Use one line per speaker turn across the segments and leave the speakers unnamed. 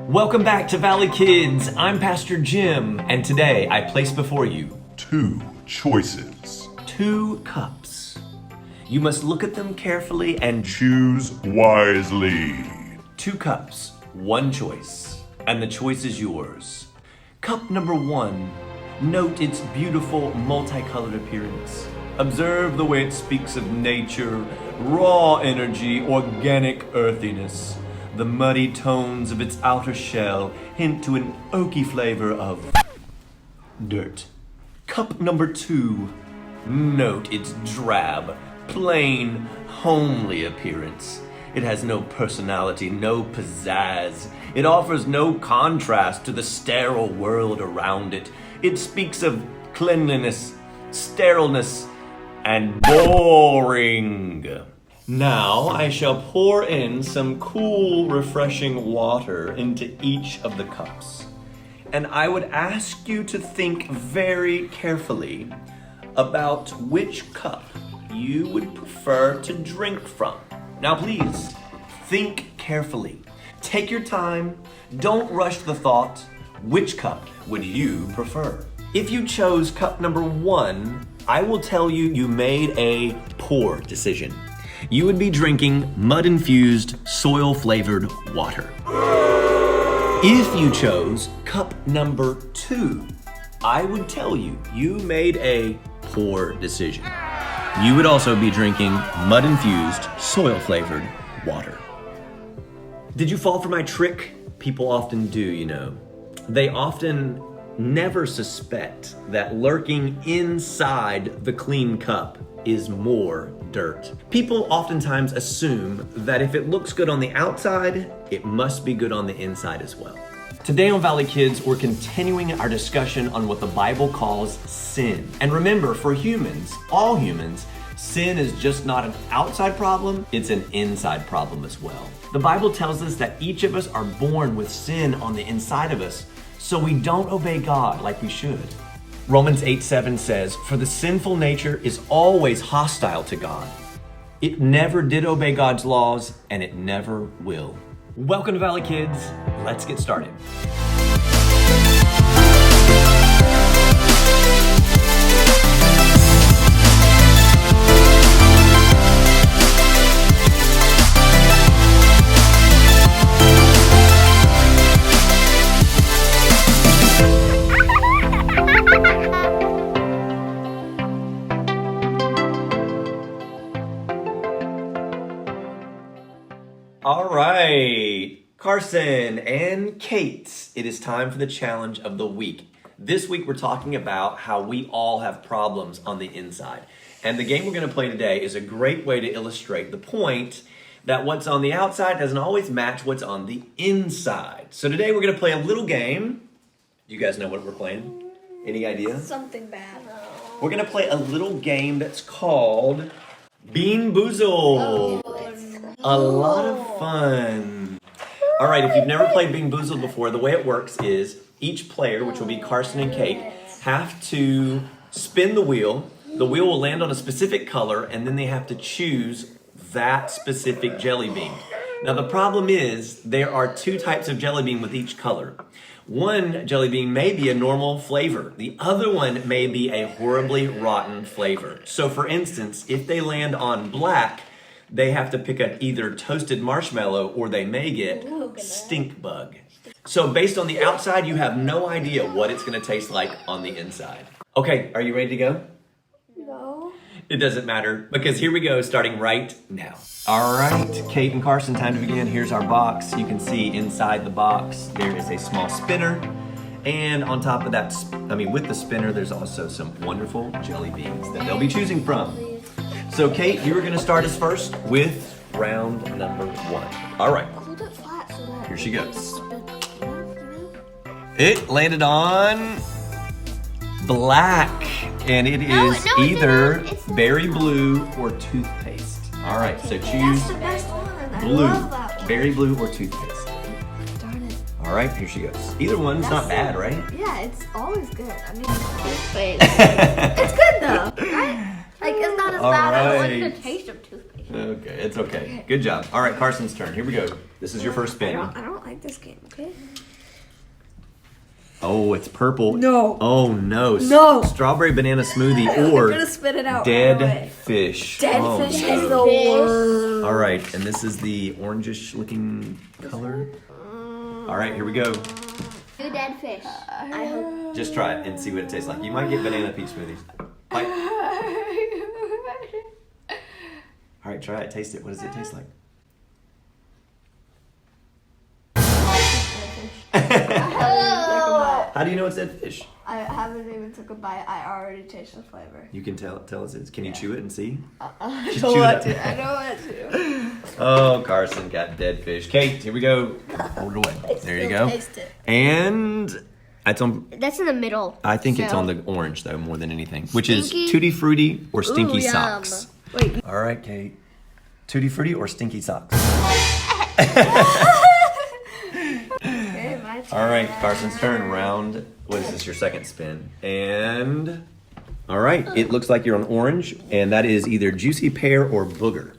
Welcome back to Valley Kids. I'm Pastor Jim, and today I place before you
2 choices.
2 cups. You must look at them carefully and
Choose wisely.
2 cups, 1 choice, and the choice is yours. Cup number 1. Note its beautiful multicolored appearance. Observe the way it speaks of nature, raw energy, organic earthiness. The muddy tones of its outer shell hint to an oaky flavor of dirt. Cup number 2. Note its drab, plain, homely appearance. It has no personality, no pizzazz. It offers no contrast to the sterile world around it. It speaks of cleanliness, sterileness, and boring. Now I shall pour in some cool, refreshing water into each of the cups. And I would ask you to think very carefully about which cup you would prefer to drink from. Now please, think carefully. Take your time. Don't rush the thought. Which cup would you prefer? If you chose cup number 1, I will tell you you made a poor decision. You would be drinking mud-infused, soil-flavored water. If you chose cup number 2, I would tell you you made a poor decision. You would also be drinking mud-infused, soil-flavored water. Did you fall for my trick? People often do, you know. They often never suspect that lurking inside the clean cup is more dirt. People oftentimes assume that if it looks good on the outside, it must be good on the inside as well. Today on Valley Kids, we're continuing our discussion on what the Bible calls sin. And remember, for humans, all humans, sin is just not an outside problem, it's an inside problem as well. The Bible tells us that each of us are born with sin on the inside of us, so we don't obey God like we should. Romans 8:7 says, "For the sinful nature is always hostile to God. It never did obey God's laws, and it never will." Welcome to Valley Kids. Let's get started. All right, Carson and Kate, it is time for the challenge of the week. This week we're talking about how we all have problems on the inside. And the game we're going to play today is a great way to illustrate the point that what's on the outside doesn't always match what's on the inside. So today we're going to play a little game. Do you guys know what we're playing? Any ideas?
Something bad.
We're going to play a little game that's called Bean Boozled. A lot of fun. All right, if you've never played Bean Boozled before, the way it works is each player, which will be Carson and Kate, have to spin the wheel. The wheel will land on a specific color, and then they have to choose that specific jelly bean. Now, the problem is there are 2 types of jelly bean with each color. One jelly bean may be a normal flavor. The other one may be a horribly rotten flavor. So, for instance, if they land on black, they have to pick up either toasted marshmallow or they may get stink bug. So based on the outside, you have no idea what it's going to taste like on the inside. Okay, are you ready to go?
No.
It doesn't matter because here we go, starting right now. All right, Kate and Carson, time to begin. Here's our box. You can see inside the box, there is a small spinner. And on top of that, with the spinner, there's also some wonderful jelly beans that they'll be choosing from. So Kate, you are going to start us first with round number 1. All right.
Hold it flat so that
Here she goes. It landed on black, and it is either berry blue or toothpaste. All right, so choose
That's the best one.
blue,
I love that one.
berry blue or toothpaste.
Darn it.
All right, here she goes. Either one's not bad, right?
Yeah, it's always good. I mean, toothpaste. It's good though, right? Like, it's not as
All
bad. I don't
right.
like the taste of toothpaste.
Okay, it's okay. Good job. All right, Carson's turn. Here we go. This is your first spin.
I don't like this game, okay?
Oh, it's purple.
No.
Oh, no.
No.
Strawberry banana smoothie or
I'm gonna spit it out
dead
right away.
fish.
Dead
Oh,
fish
no.
is the worst.
All right, and this is the orangish looking color. All right, here we go.
Do dead fish. I hope.
Just try it and see what it tastes like. You might get banana peach smoothies. Bite. All right, try it. Taste it. What does it taste like? How do you know it's dead fish?
I haven't even took a bite. I already taste the flavor.
You can tell us. Can you chew it and see?
I
Just
don't
chew it
want
up.
to. I don't want to.
Oh, Carson got dead fish. Kate, here we go. Hold it away. There you go.
Taste it.
And it's on.
That's in the middle.
I think it's
So-
on the orange though, more than anything, which is
Stinky?
Tutti Frutti or Stinky
Ooh, yum.
Socks.
Wait.
All right, Kate. Tutti Frutti or Stinky Socks.
Okay, my turn.
All right, Carson's turn. Round. What is this? Your second spin. And all right, it looks like you're on orange, and that is either juicy pear or booger.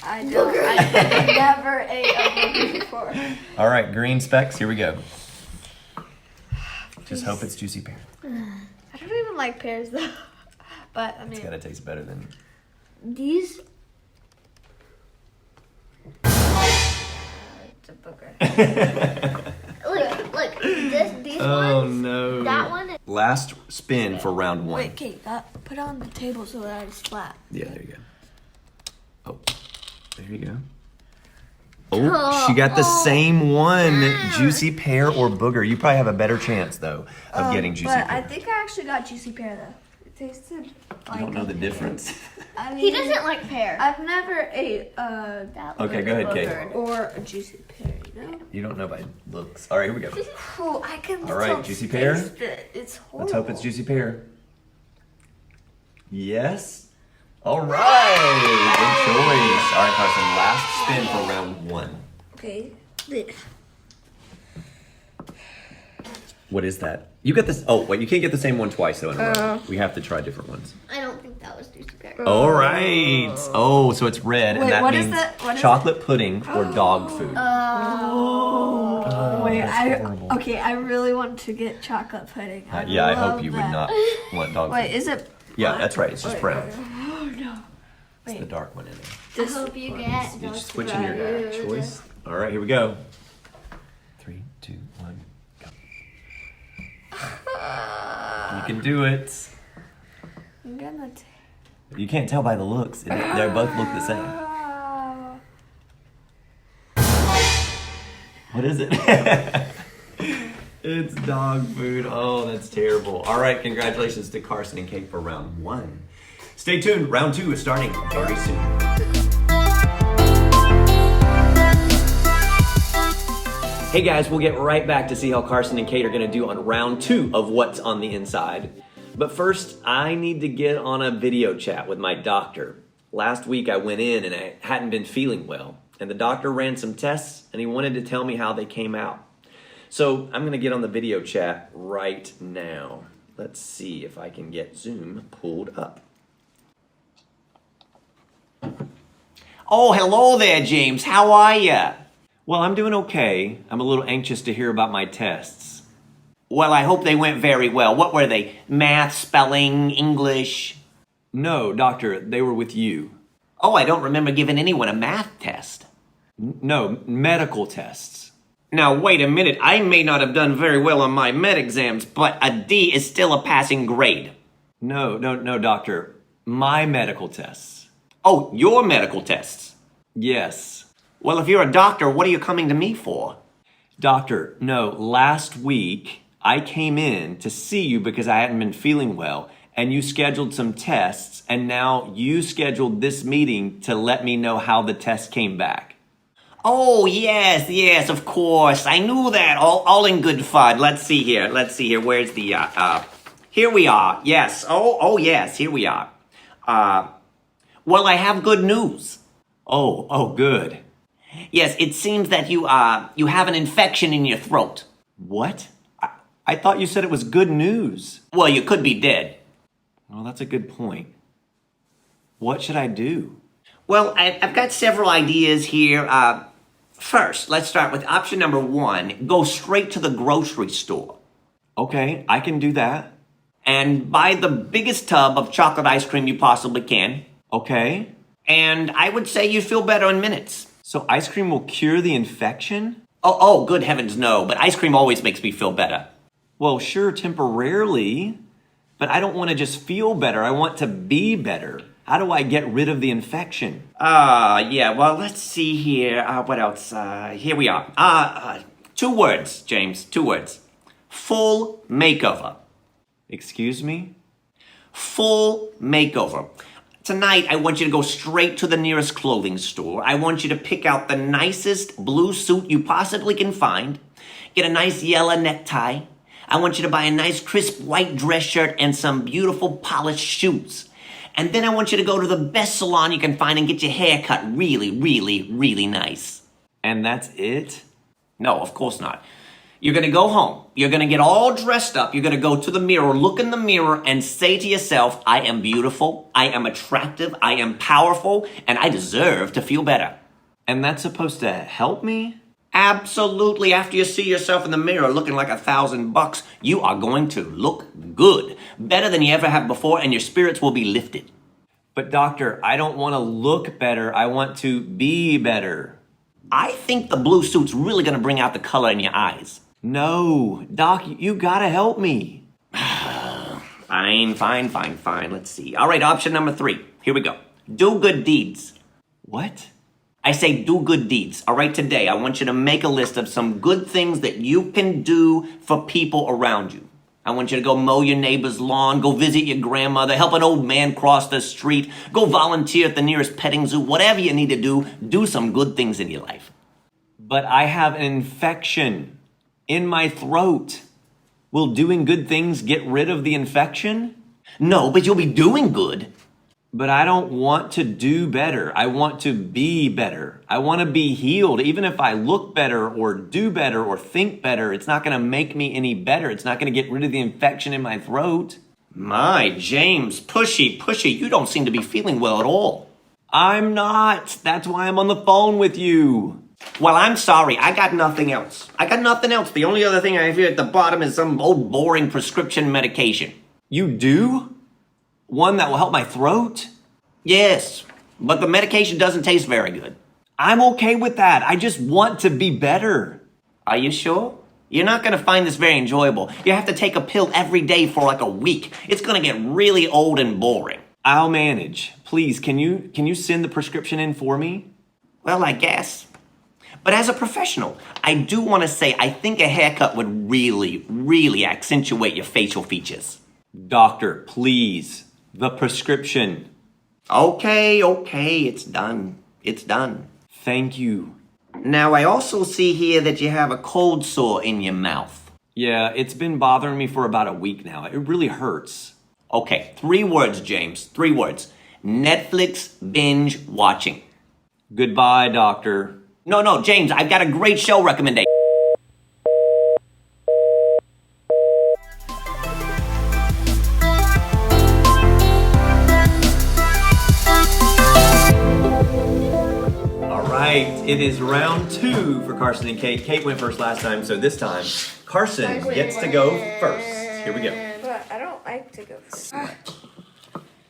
I don't. I never ate a booger before.
All right, green specks. Here we go. Just hope it's juicy pear.
I don't even like pears though. But I
It's
mean,
gotta taste better than.
these. It's a booger.
Look. These
Oh
ones.
no.
That one.
Last spin for round one.
Wait, Kate, put it on the table so that it's flat.
Yeah, there you go. Oh, there you go. Oh, she got the same one. Juicy pear or booger. You probably have a better chance though of getting juicy
But I
pear.
think I actually got juicy pear though. It tasted like.
I don't know the difference.
I mean,
He doesn't like pear.
I've never ate
Okay, go ahead, Kate.
or a juicy pear. You know.
You don't know by looks. All right, here we go.
Oh, I can.
All right,
still
juicy pear?
taste it. It's horrible.
Let's hope it's juicy pear. Yes. All right. Good choice. All right, Carson. Last spin for round one.
Okay.
What is that? You got this. Oh, wait. You can't get the same one twice though in a row. We have to try different ones.
I don't think that was juicy pear.
All right. Oh, so it's red, and
Wait,
that
what is
means
that? What is
chocolate pudding or dog food.
Wait,
that's horrible.
okay. I really want to get chocolate pudding.
Yeah, I hope
love
you would
that.
not want dog
Wait,
food.
is it?
Yeah, that's right. It's just brown.
Oh no.
It's the
Wait.
dark one in there.
I hope you get
You're
those.
just switching your choice. All right, here we go. 3, 2, 1, go. You can do it.
I'm gonna.
You can't tell by the looks. They both look the same. What is it? It's dog food. Oh, that's terrible. All right, congratulations to Carson and Kate for round one. Stay tuned. Round two is starting very soon. Hey guys, we'll get right back to see how Carson and Kate are going to do on round two of What's on the Inside. But first, I need to get on a video chat with my doctor. Last week I went in and I hadn't been feeling well. And the doctor ran some tests and he wanted to tell me how they came out. So I'm going to get on the video chat right now. Let's see if I can get Zoom pulled up. Oh, hello there, James. How are ya? Well, I'm doing okay. I'm a little anxious to hear about my tests. Well, I hope they went very well. What were they? Math, spelling, English? No, doctor, they were with you. Oh, I don't remember giving anyone a math test. No, medical tests. Now, wait a minute. I may not have done very well on my med exams, but a D is still a passing grade. No, doctor. My medical tests. Oh, your medical tests? Yes. Well, if you're a doctor, what are you coming to me for? Doctor, no, last week I came in to see you because I hadn't been feeling well, and you scheduled some tests, and now you scheduled this meeting to let me know how the test came back. Oh, yes, of course. I knew that. All in good fun. Let's see here. Where's the, here we are. Yes. Oh, yes, here we are. Well, I have good news. Oh, good. Yes, it seems that you have an infection in your throat. What? I thought you said it was good news. Well, you could be dead. Well, that's a good point. What should I do?
Well, I've got several ideas here. First, let's start with option number 1. Go straight to the grocery store.
Okay, I can do that.
And buy the biggest tub of chocolate ice cream you possibly can.
Okay.
And I would say you'd feel better in minutes.
So ice cream will cure the infection?
Oh, good heavens, no. But ice cream always makes me feel better.
Well, sure, temporarily. But I don't want to just feel better. I want to be better. How do I get rid of the infection?
Yeah, well, let's see here. What else? Here we are. 2 words, James. 2 words. Full makeover.
Excuse me?
Full makeover. Tonight, I want you to go straight to the nearest clothing store. I want you to pick out the nicest blue suit you possibly can find. Get a nice yellow necktie. I want you to buy a nice crisp white dress shirt and some beautiful polished shoes. And then I want you to go to the best salon you can find and get your hair cut really, really, really nice.
And that's it?
No, of course not. You're going to go home. You're going to get all dressed up. You're going to go to the mirror, look in the mirror, and say to yourself, I am beautiful, I am attractive, I am powerful, and I deserve to feel better.
And that's supposed to help me?
Absolutely. After you see yourself in the mirror looking like $1,000, you are going to look good. Better than you ever have before, and your spirits will be lifted.
But doctor, I don't want to look better. I want to be better.
I think the blue suit's really going to bring out the color in your eyes.
No, Doc, you gotta help me.
Fine. Let's see. All right, option number 3. Here we go. Do good deeds.
What?
I say do good deeds. All right, today I want you to make a list of some good things that you can do for people around you. I want you to go mow your neighbor's lawn, go visit your grandmother, help an old man cross the street, go volunteer at the nearest petting zoo. Whatever you need to do some good things in your life.
But I have an infection in my throat. Will doing good things get rid of the infection?
No, but you'll be doing good.
But I don't want to do better. I want to be better. I want to be healed. Even if I look better or do better or think better, it's not going to make me any better. It's not going to get rid of the infection in my throat.
My, James, pushy. You don't seem to be feeling well at all.
I'm not. That's why I'm on the phone with you.
Well, I'm sorry. I got nothing else. The only other thing I have here at the bottom is some old boring prescription medication.
You do? One that will help my throat?
Yes, but the medication doesn't taste very good.
I'm okay with that. I just want to be better.
Are you sure? You're not going to find this very enjoyable. You have to take a pill every day for like a week. It's going to get really old and boring.
I'll manage. Please, can you send the prescription in for me?
Well, I guess. But as a professional, I do want to say I think a haircut would really, really accentuate your facial features.
Doctor, please. The prescription.
Okay, it's done.
Thank you.
Now, I also see here that you have a cold sore in your mouth.
Yeah, it's been bothering me for about a week now. It really hurts.
Okay, 3 words, James. 3 words. Netflix binge watching.
Goodbye, doctor.
No, James, I've got a great show recommendation.
All right, it is round 2 for Carson and Kate. Kate went first last time, so this time Carson gets to go first. Here we go.
But I don't like to go first.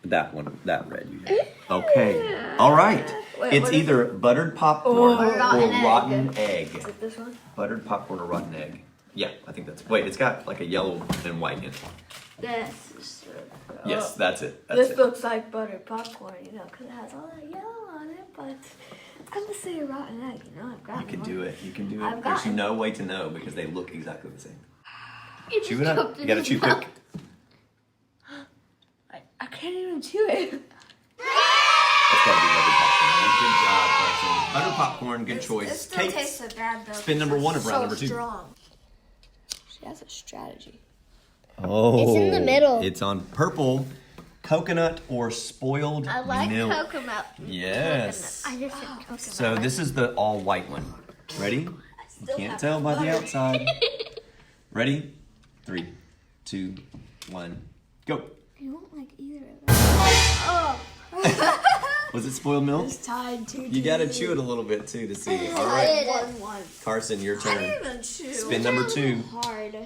That one, that red you have. Okay. All right. It's either buttered popcorn or rotten egg.
Is it this one?
Buttered popcorn or rotten egg. Yeah, I think that's. Wait, it's got like a yellow and white in it.
This is
Yes, that's it.
This looks like buttered popcorn, because it has all that yellow on it, but it's gonna say rotten egg, I've got
You can do it. You can do
I've
it. There's
got it.
no way to know because they look exactly the same.
You
Chew it up. You gotta chew quick.
I can't even chew it.
That's gotta be buttered popcorn. Good job, Carson. Buttered popcorn, good choice.
It still
Kate,
tastes so bad though.
spin number 1 of round number 2.
Strong. She has a strategy.
Oh,
It's in the middle.
It's on purple, coconut or spoiled
I like
milk.
coconut.
Yes.
I just said coconut.
So this is the all white one. Ready? You can't tell by the outside. Ready? 3, 2, 1, go.
You won't like either of them. Oh.
Was it spoiled milk?
It's tied 2-2.
You gotta chew it a little bit too to see. All right,
1-1.
Carson, your
I
turn.
didn't even chew.
Spin number 2.
Hard.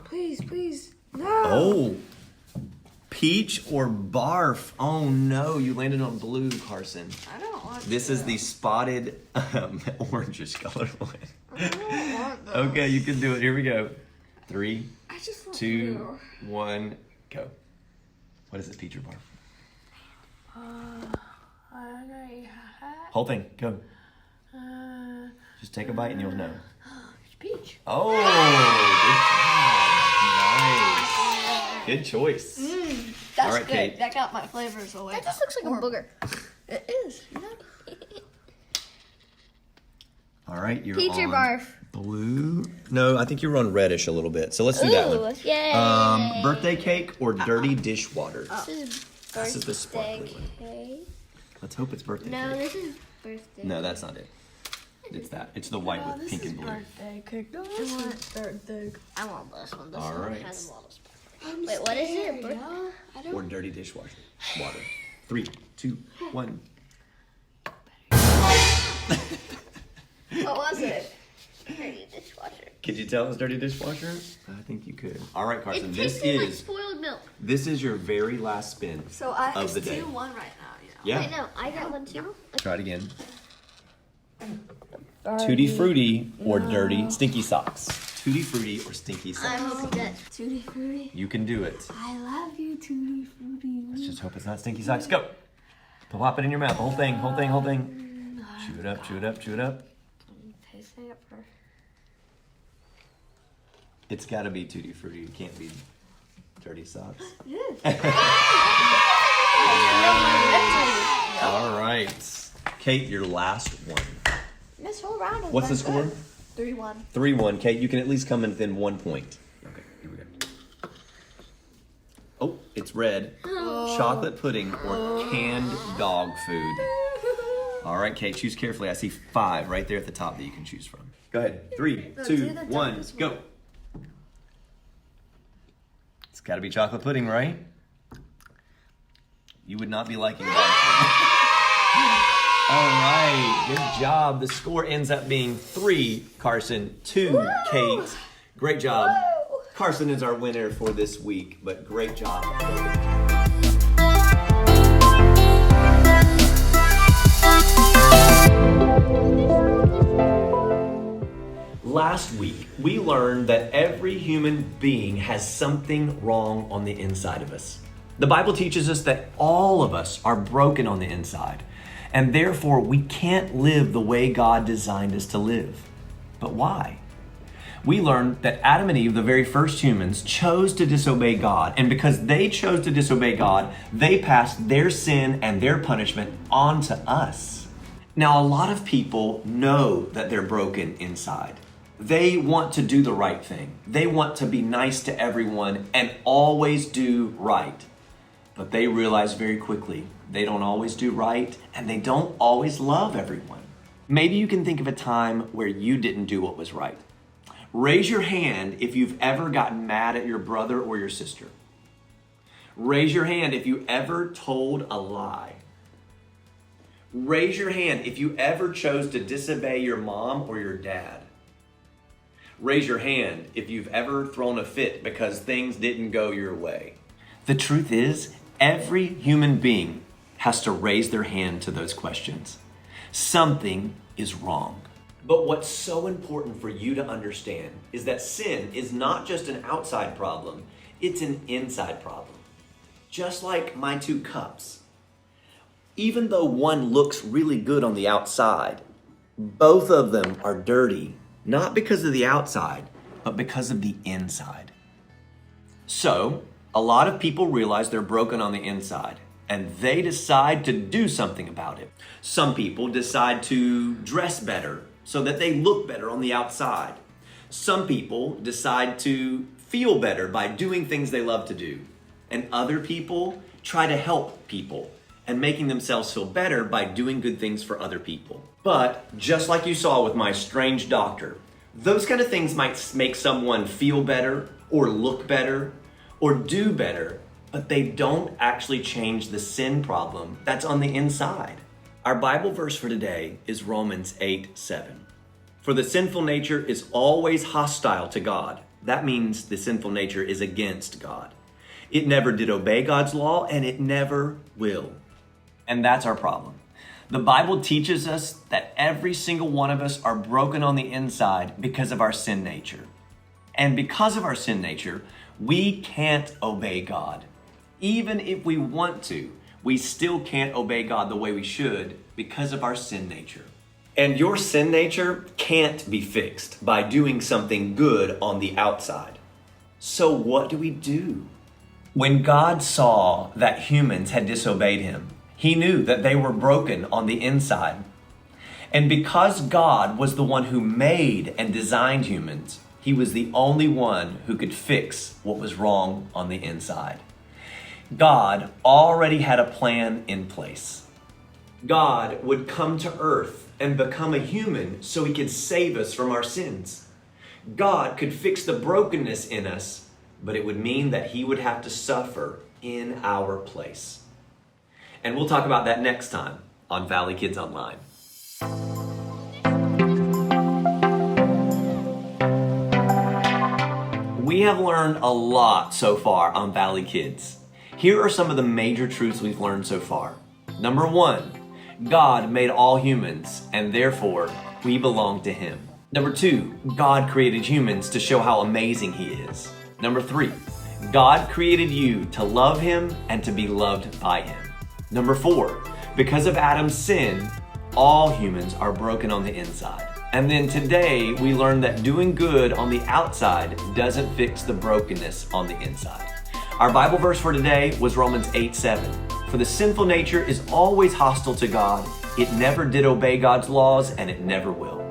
Please, please. No.
Oh, peach or barf? Oh no, you landed on blue, Carson.
I don't want
This is the spotted orangish color one.
I don't want those.
Okay, you can do it. Here we go. 3,
I just want
2,
blue.
1, go. What is it, peach or barf? Whole thing, go. Just take a bite and you'll know.
It's peach.
Oh, good job. Nice. Good choice.
That's
All right,
good.
Kate.
That got my flavors away.
That just looks like a booger.
It is. You know?
All right, you're
Peach or
on
barf?
blue. No, I think you were on reddish a little bit. So let's do that
Ooh,
one.
yay.
Birthday cake or dirty dishwater?
This
is the sparkly one.
cake.
Let's hope it's birthday
No,
cake.
this is birthday.
No, that's not it. It's that. It's the white with
This
pink
is
and blue.
birthday cake. No, this is birthday cake.
I want this one. This
All
one
right.
has a lot of sparkle. Wait, what is it?
No, I don't.
Or dirty dishwasher water. 3, 2, 1.
What was it?
Dirty dishwasher.
Could you tell it was dirty dishwasher? I think you could. All right, Carson.
It
This
tasted like
is
spoiled milk.
your very last spin
So
of
it's
the day.
2-1 right now. You know.
Yeah.
Wait, no, I got one too.
Try it again. Tutti frutti or dirty stinky socks. Tutti frutti or stinky
I
socks.
hope you get.
Tutti Frutti.
You can do it.
I love you, Tutti Frutti.
Let's just hope it's not stinky socks. Go. Pop it in your mouth. The whole thing. Whole thing. Whole thing. Chew it up. Chew it up. Chew it up.
Tasting it first.
It's got to be tutti frutti. It can't be dirty socks.
Yes.
All right. Kate, your last one.
This whole round is
What's the score?
3-1.
3-1. Kate, you can at least come in within 1 point. Okay, here we go. Oh, it's red. Chocolate pudding or canned dog food. All right, Kate, choose carefully. I see 5 right there at the top that you can choose from. Go ahead. 3, 2,
do the
1,
darkest
go. It's got to be chocolate pudding, right? You would not be liking dog food. All right, good job. The score ends up being 3, Carson, 2, Kate. Great job. Carson is our winner for this week, but great job. Last week, we learned that every human being has something wrong on the inside of us. The Bible teaches us that all of us are broken on the inside, and therefore we can't live the way God designed us to live. But why? We learned that Adam and Eve, the very first humans, chose to disobey God, and because they chose to disobey God, they passed their sin and their punishment on to us. Now, a lot of people know that they're broken inside. They want to do the right thing. They want to be nice to everyone and always do right. But they realize very quickly they don't always do right and they don't always love everyone. Maybe you can think of a time where you didn't do what was right. Raise your hand if you've ever gotten mad at your brother or your sister. Raise your hand if you ever told a lie. Raise your hand if you ever chose to disobey your mom or your dad. Raise your hand if you've ever thrown a fit because things didn't go your way. The truth is, every human being has to raise their hand to those questions. Something is wrong. But what's so important for you to understand is that sin is not just an outside problem, it's an inside problem. Just like my 2 cups. Even though one looks really good on the outside, both of them are dirty, not because of the outside, but because of the inside. So, a lot of people realize they're broken on the inside, and they decide to do something about it. Some people decide to dress better so that they look better on the outside. Some people decide to feel better by doing things they love to do. And other people try to help people and making themselves feel better by doing good things for other people. But just like you saw with my strange doctor, those kind of things might make someone feel better or look better or do better, but they don't actually change the sin problem that's on the inside. Our Bible verse for today is Romans 8:7. For the sinful nature is always hostile to God. That means the sinful nature is against God. It never did obey God's law, and it never will. And that's our problem. The Bible teaches us that every single one of us are broken on the inside because of our sin nature. And because of our sin nature, we can't obey God. Even if we want to, we still can't obey God the way we should because of our sin nature. And your sin nature can't be fixed by doing something good on the outside. So what do we do? When God saw that humans had disobeyed him, he knew that they were broken on the inside. And because God was the one who made and designed humans, he was the only one who could fix what was wrong on the inside. God already had a plan in place. God would come to earth and become a human so he could save us from our sins. God could fix the brokenness in us, but it would mean that he would have to suffer in our place. And we'll talk about that next time on Valley Kids Online. We have learned a lot so far on Valley Kids. Here are some of the major truths we've learned so far. Number 1, God made all humans, and therefore we belong to him. Number 2, God created humans to show how amazing he is. Number 3, God created you to love him and to be loved by him. Number 4, because of Adam's sin, all humans are broken on the inside. And then today we learned that doing good on the outside doesn't fix the brokenness on the inside. Our Bible verse for today was Romans 8:7. For the sinful nature is always hostile to God. It never did obey God's laws, and it never will.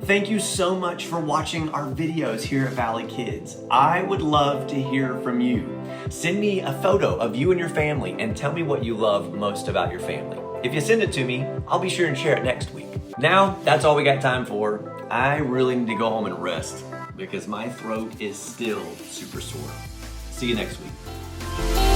Thank you so much for watching our videos here at Valley Kids. I would love to hear from you. Send me a photo of you and your family and tell me what you love most about your family. If you send it to me, I'll be sure and share it next week. Now, that's all we got time for. I really need to go home and rest because my throat is still super sore. See you next week.